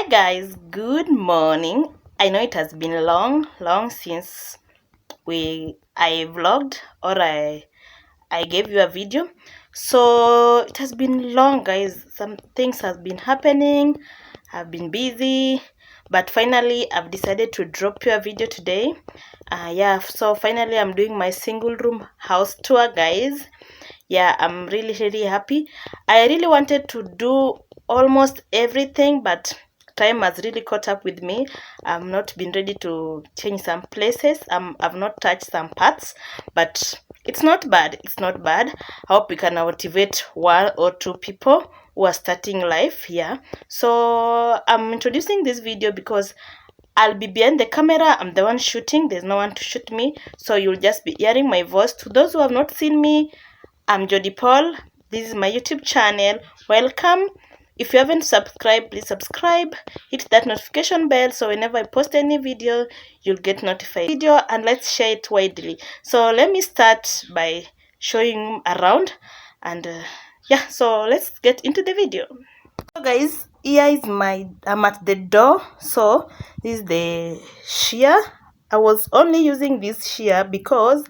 Hi guys, good morning. I know it has been long since I vlogged or I gave you a video. So it has been long guys. Some things have been happening. I've been busy, but finally I've decided to drop you a video today. Yeah, so finally I'm doing my single room house tour guys. Yeah, I'm really happy. I really wanted to do almost everything, but time has really caught up with me. I've not been ready to change some places. I've not touched some parts, but it's not bad. I hope we can motivate one or two people who are starting life. Yeah, so I'm introducing this video because I'll be behind the camera. I'm the one shooting. There's no one to shoot me, so you'll just be hearing my voice. To those who have not seen me, I'm Jody Paul. This is my YouTube channel. Welcome. If you haven't subscribed, please subscribe. Hit that notification bell so whenever I post any video, you'll get notified. And let's share it widely. So let me start by showing around, and yeah, so let's get into the video. So guys, here is I'm at the door. So this is the shear. I was only using this shear because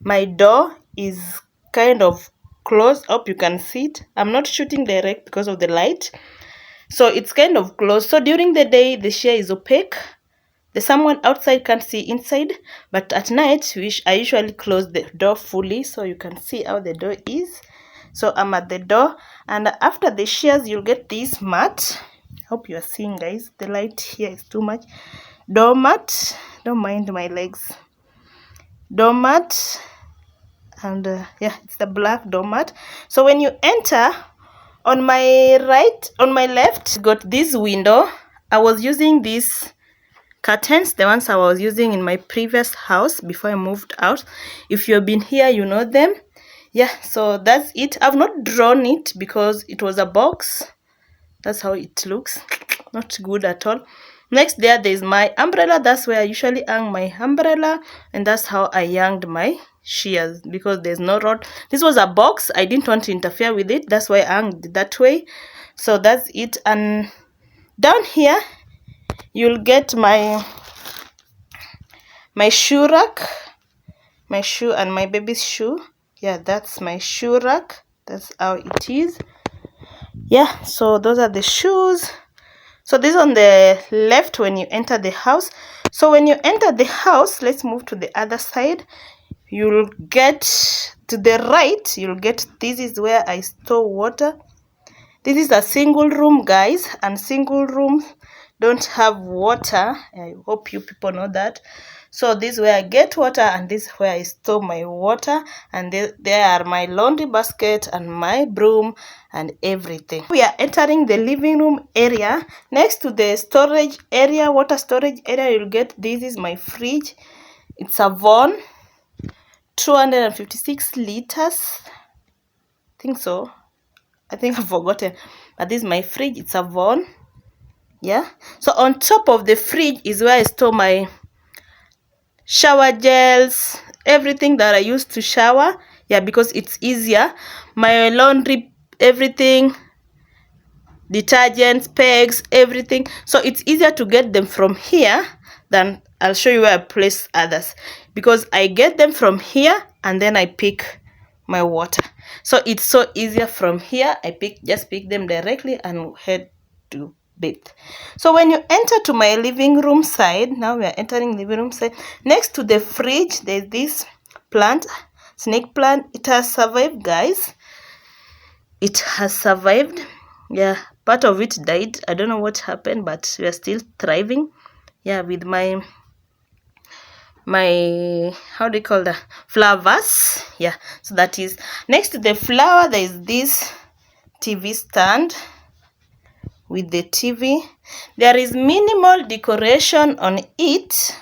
my door is kind of close. Hope you can see it. I'm not shooting direct because of the light, so it's kind of close. So during the day the shear is opaque. The someone outside can't see inside, but at night I usually close the door fully so you can see how the door is. So I'm at the door, and after the shears you'll get this mat. Hope you are seeing guys, the light here is too much. Doormat, don't mind my legs. Doormat, and yeah, it's the black doormat. So when you enter, on my left got this window. I was using these curtains, the ones I was using in my previous house before I moved out. If you've been here, you know them. Yeah, so that's it. I've not drawn it because it was a box. That's how it looks. Not good at all. Next there's my umbrella. That's where I usually hang my umbrella, and that's how I hanged my shears because there's no rod. This was a box. I didn't want to interfere with it. That's why I hanged that way. So that's it. And down here you'll get my shoe rack, my shoe and my baby's shoe. Yeah, that's my shoe rack. That's how it is. Yeah, so those are the shoes. So this on the left when you enter the house. So when you enter the house, let's move to the other side. You'll get to the right, you'll get, this is where I store water. This is a single room guys, and single rooms don't have water. I hope you people know that. So this is where I get water, and this is where I store my water, and there are my laundry basket and my broom and everything. We are entering the living room area. Next to the storage area, water storage area, you'll get, this is my fridge. It's a Von 256 liters. I think so. I think I've forgotten, but this is my fridge. It's a Von. Yeah, so on top of the fridge is where I store my shower gels, everything that I use to shower. Yeah, because it's easier. My laundry, everything, detergents, pegs, everything. So it's easier to get them from here than, I'll show you where I place others, because I get them from here and then I pick my water. So it's so easier from here. I just pick them directly and head to bed. So when you enter to my living room side, now we are entering living room side. Next to the fridge, there's this plant, snake plant. It has survived guys. It has survived. Yeah, part of it died. I don't know what happened, but we are still thriving. Yeah, with my how do you call that, flower vase. Yeah, so that is next to the flower. There is this TV stand with the TV. There is minimal decoration on it.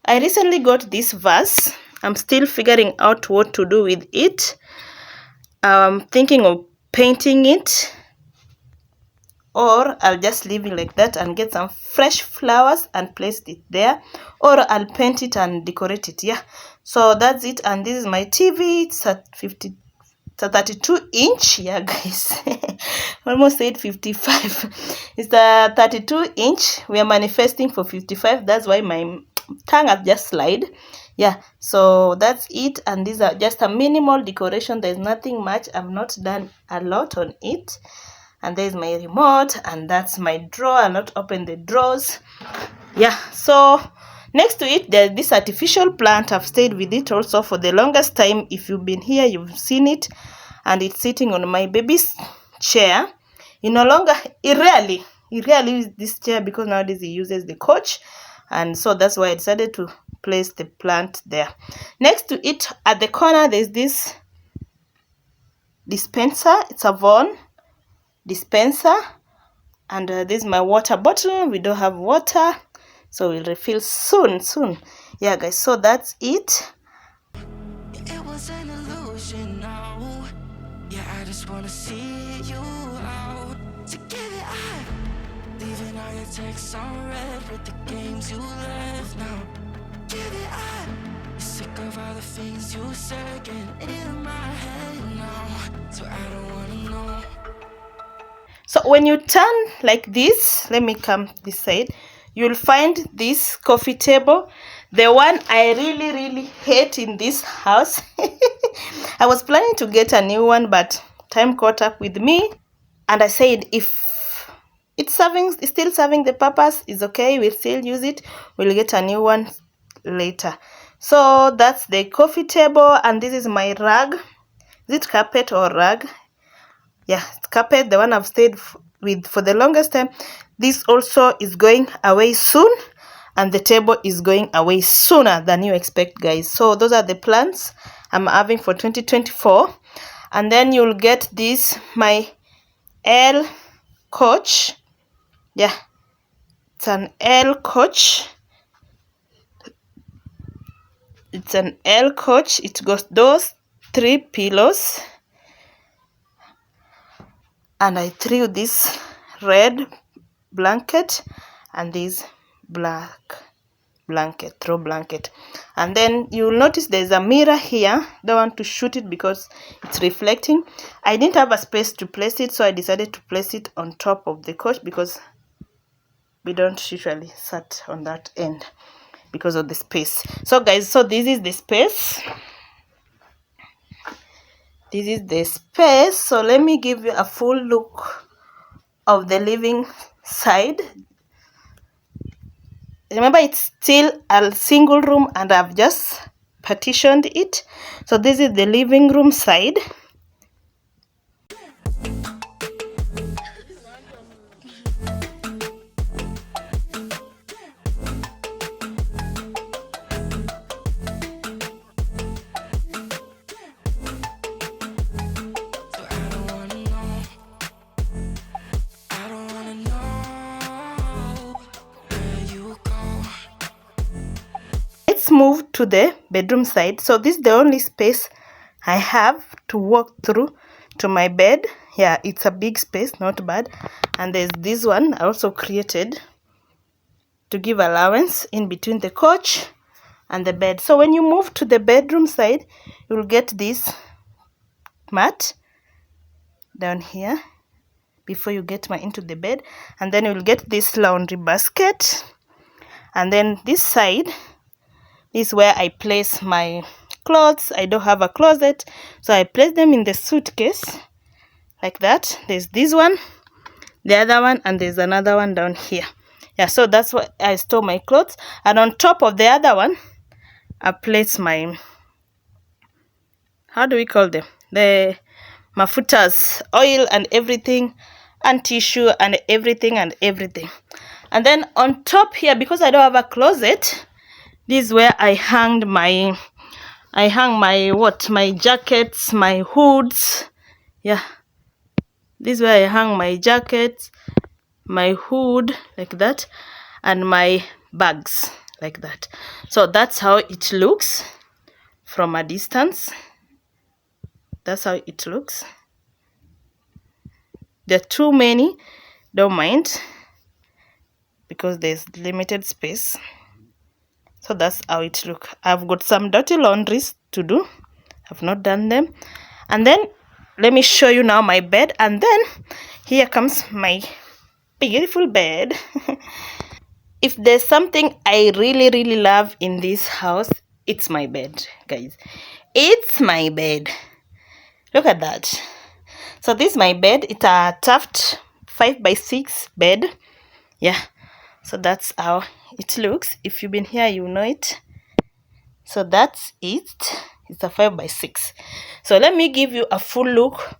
I recently got this vase. I'm still figuring out what to do with it. I'm thinking of painting it, or I'll just leave it like that and get some fresh flowers and place it there, or I'll paint it and decorate it. Yeah, so that's it. And this is my TV. It's at It's a 32-inch. Yeah, guys. Almost said 55. It's the 32-inch. We are manifesting for 55. That's why my tongue has just slide. Yeah, so that's it. And these are just a minimal decoration. There's nothing much. I've not done a lot on it. And there's my remote, and that's my drawer. I'll not open the drawers. Yeah, so next to it, there's this artificial plant. I've stayed with it also for the longest time. If you've been here, you've seen it. And it's sitting on my baby's chair. He rarely uses this chair because nowadays he uses the couch. And so that's why I decided to place the plant there. Next to it, at the corner, there's this dispenser. It's a Von dispenser. And this is my water bottle. We don't have water, so we'll refill soon. Yeah, guys, so that's it. It was an illusion, no. Yeah, I just wanna see you out. To give it up, leaving all your texts on red with the games you left now. Give it up, you're sick of all the things you said, getting in my head now. So I don't wanna know. So when you turn like this, let me come this side, you'll find this coffee table, the one I really hate in this house. I was planning to get a new one, but time caught up with me, and I said if it's still serving the purpose, it's okay, we'll still use it, we'll get a new one later. So that's the coffee table, and this is my rug. Is it carpet or rug? Yeah, it's carpet, the one I've stayed with for the longest time. This also is going away soon, and the table is going away sooner than you expect, guys. So those are the plans I'm having for 2024. And then you'll get this, my L coach. Yeah, it's an L coach. It's an L coach. It goes those 3 pillows. And I threw this red blanket and this black blanket, throw blanket. And then you'll notice there's a mirror here. Don't want to shoot it because it's reflecting. I didn't have a space to place it, so I decided to place it on top of the couch because we don't usually sit on that end because of the space. So guys, so this is the space. This is the space. So let me give you a full look of the living side. Remember, it's still a single room and I've just partitioned it. So this is the living room side. Move to the bedroom side. So this is the only space I have to walk through to my bed. Yeah, it's a big space, not bad. And there's this one I also created to give allowance in between the couch and the bed. So when you move to the bedroom side, you'll get this mat down here before you get into the bed, and then you'll get this laundry basket. And then this side is where I place my clothes. I don't have a closet, so I place them in the suitcase like that. There's this one, the other one, and there's another one down here. Yeah, so that's where I store my clothes. And on top of the other one, I place my, how do we call them? The mafutas, oil and everything, and tissue and everything. And then on top here, because I don't have a closet, this is where I hung my my jackets, my hoods. Yeah, this is where I hang my jackets, my hood, like that, and my bags, like that. So that's how it looks from a distance. That's how it looks. There are too many, don't mind, because there's limited space. So that's how it looks. I've got some dirty laundries to do. I've not done them. And then let me show you now my bed, and then here comes my beautiful bed. If there's something I really love in this house, it's my bed, guys. It's my bed. Look at that. So this is my bed. It's a Taft 5x6 bed. Yeah, so that's how it looks. If you've been here, you know it. So that's it. It's a 5x6. So let me give you a full look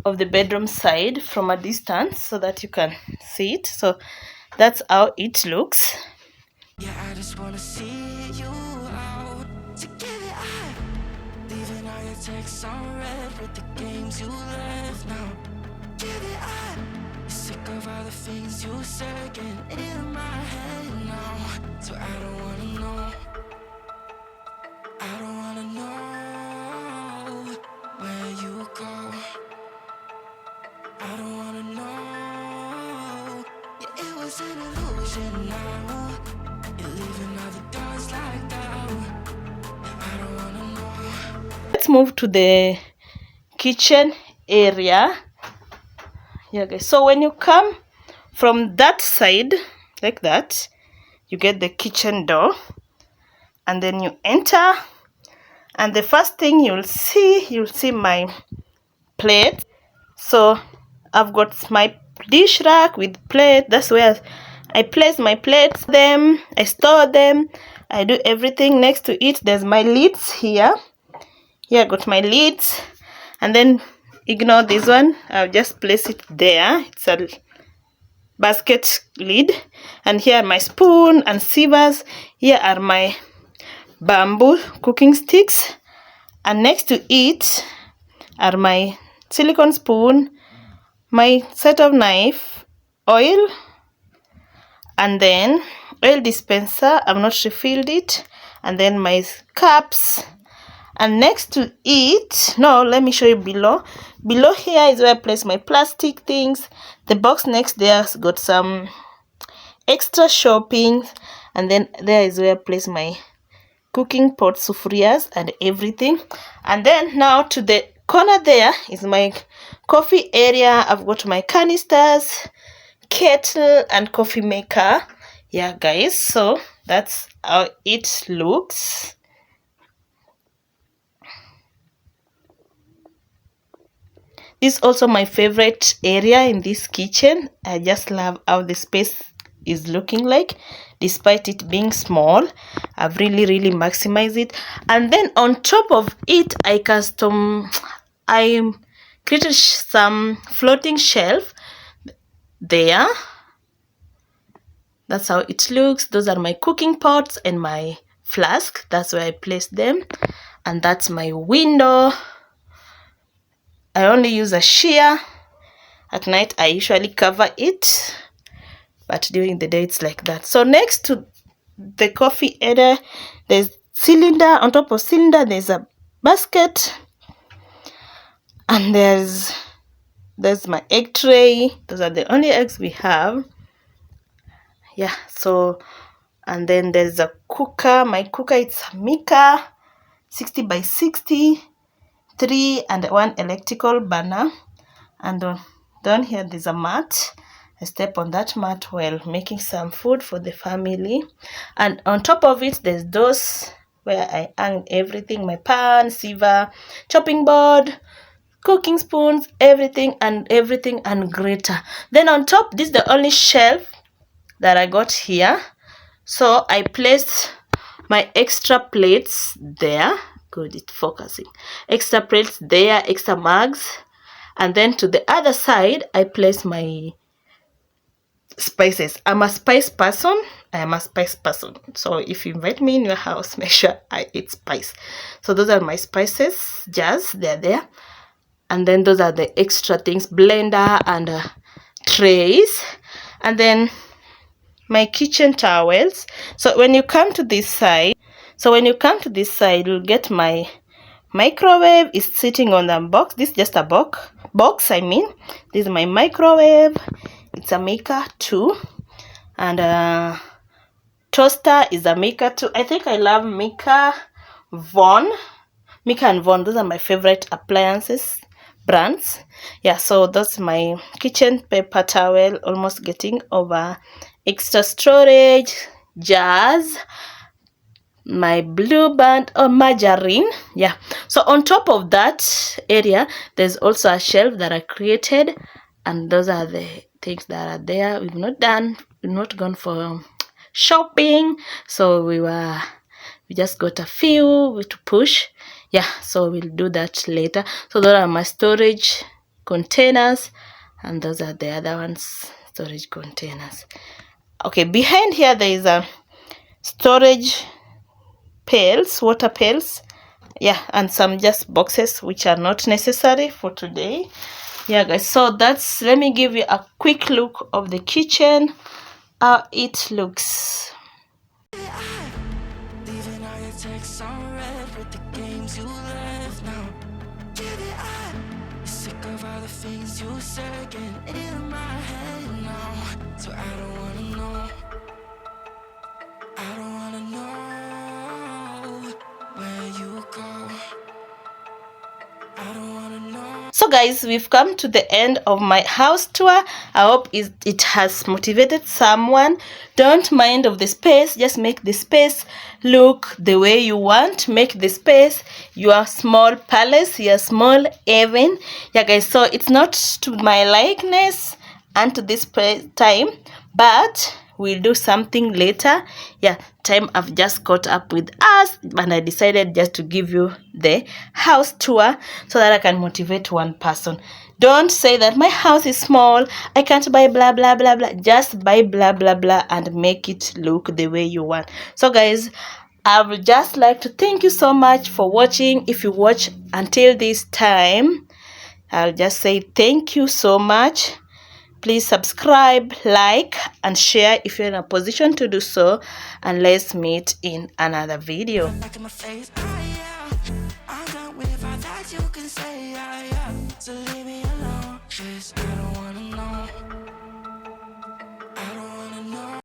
of the bedroom side from a distance so that you can see it. So that's how it looks. Yeah, I just wanna see you out. Together leaving all your texts on red with the games you left now. Together I'm sick of all the things you said getting in my head now. So I don't wanna know. I don't wanna know where you go. I don't wanna know. Yeah, it was an illusion now. You're leaving all the doors like that. I don't wanna know. Let's move to the kitchen area. Yeah, guys. So when you come from that side, like that, you get the kitchen door, and then you enter, and the first thing you'll see my plate. So I've got my dish rack with plate. That's where I place my plates, I store them, I do everything. Next to it, there's my lids here. Here I got my lids, and then ignore this one, I'll just place it there. It's a basket lid. And here are my spoon and sievers. Here are my bamboo cooking sticks, and next to it are my silicone spoon, my set of knife, oil, and then oil dispenser. I've not refilled it, and then my cups. And next to it, no, let me show you below. Below here is where I place my plastic things. The box next there has got some extra shopping, and then there is where I place my cooking pots, sufurias, and everything. And then now to the corner there is my coffee area. I've got my canisters, kettle, and coffee maker. Yeah, guys, so that's how it looks. This is also my favorite area in this kitchen. I just love how the space is looking like, despite it being small. I've really maximized it. And then on top of it, I created some floating shelf there. That's how it looks. Those are my cooking pots and my flask. That's where I placed them. And that's my window. I only use a sheer. At night I usually cover it, but during the day it's like that. So next to the coffee area, there's cylinder. On top of cylinder there's a basket, and there's my egg tray. Those are the only eggs we have. Yeah, so, and then there's a cooker. My cooker, it's a Mika 60x60, 3 and 1 electrical burner. And down here there's a mat. I step on that mat while making some food for the family. And on top of it there's those where I hang everything: my pan, sieve, chopping board, cooking spoons, everything and grater. Then on top, this is the only shelf that I got here, so I placed my extra plates there. Good, it's focusing. Extra plates there, extra mugs. And then to the other side I place my spices. I'm a spice person. So if you invite me in your house, make sure I eat spice. So those are my spices jars, they're there. And then those are the extra things: blender and trays. And then my kitchen towels. So when you come to this side, you'll get my microwave. Is sitting on the box. This is just a box. This is my microwave. It's a Mika 2, and toaster is a Mika 2. I think I love Mika and Von. Those are my favorite appliances. brands. Yeah, so that's my kitchen paper towel, almost getting over. Extra storage jars, my blue band or margarine. Yeah, so on top of that area there's also a shelf that I created, and those are the things that are there. We've not gone for shopping, so we just got a few to push. Yeah, so we'll do that later. So those are my storage containers, and those are the other ones, storage containers. Okay, behind here there is a storage pails, water pails. Yeah, and some just boxes which are not necessary for today. Yeah guys, so that's, let me give you a quick look of the kitchen, how it looks. Leaving all your texts on red with the games you left now. Give it up. Sick of all the things you said getting in my head now. So I don't wanna know. I don't wanna know where you go. I don't wanna know. So guys, we've come to the end of my house tour. I hope it has motivated someone. Don't mind of the space, just make the space look the way you want. Make the space your small palace, your small heaven. Yeah guys, so it's not to my likeness and to this time, but we'll do something later. Yeah, time I've just caught up with us, and I decided just to give you the house tour so that I can motivate one person. Don't say that my house is small, I can't buy blah blah blah blah. Just buy blah blah blah and make it look the way you want. So guys, I would just like to thank you so much for watching. If you watch until this time, I'll just say thank you so much. Please subscribe, like, and share if you're in a position to do so. And let's meet in another video. Back in my face, I'm done with all that you can say, so leave me alone, 'cause I don't wanna know.